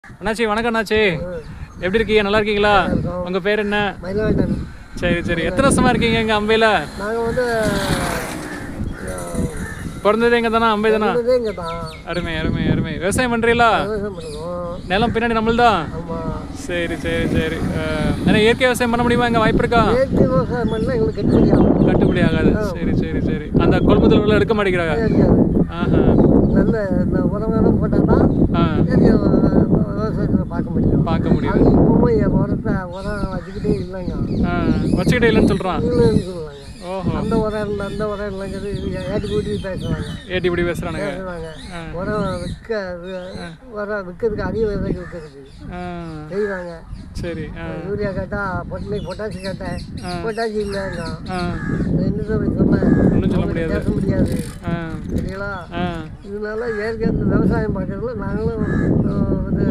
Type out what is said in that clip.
அண்ணாச்சி வணக்கம் அண்ணாச்சி. எப்படி இருக்கீங்க? நல்லா இருக்கீங்களா? உங்கள் பேர் என்ன? மயிலவேண்டன். சரி சரி. எத்தனை வருஷமா இருக்கீங்க இங்கே அம்பையில்? நாங்கள் வந்து பிறந்ததே இங்கே தானா? அம்பை தானா? இங்கே தான் அருமை அருமை அருமை. விவசாயம் பண்ணுறீங்களா? விவசாயம் பண்ணுவோம். நிலம் பின்னாடி நம்மள்தான். ஆமாம். சரி சரி சரி. ஏன்னா இயற்கை விவசாயம் பண்ண முடியுமா? இங்கே வாய்ப்பு இருக்கா? இயற்கை விவசாயம் பண்ணால் எங்களுக்கு கட்டுப்படி ஆகாது. சரி சரி சரி. அந்த கொள்முதல் விலை எடுக்க மாட்டேங்கிறாங்க. ஆஹா. நல்ல இந்த உரம் போட்டால் தான் இயற்கை விவசாயத்தில் பார்க்க முடியும். அது இப்பவும் உரம் வச்சுக்கிட்டே இல்லைங்க. வச்சுக்கிட்டே இல்லைன்னு சொல்கிறான். இல்லைன்னு சொல்லுவாங்க. ஓஹோ. அந்த உரம் இல்லை அந்த உரம் இல்லைங்கிறது ஏட்டி கூட்டி பேசுவாங்க. ஏட்டிப்படி பேசுகிறானுங்க. உரம் உரம் விற்கிறதுக்கு அதிக விலைக்கு விற்கிறதுக்கு செய்வாங்க. சரி. யூரியா கேட்டால் பொட்டாசி கேட்டேன். பொட்டாசி இல்லைங்க. என்ன சொன்ன ஒன்றும் சொல்ல முடியாது. பேச முடியாது. சரிங்களா? இதனால இயற்கை விவசாயம் பார்க்கறதுல நாங்களும் வந்து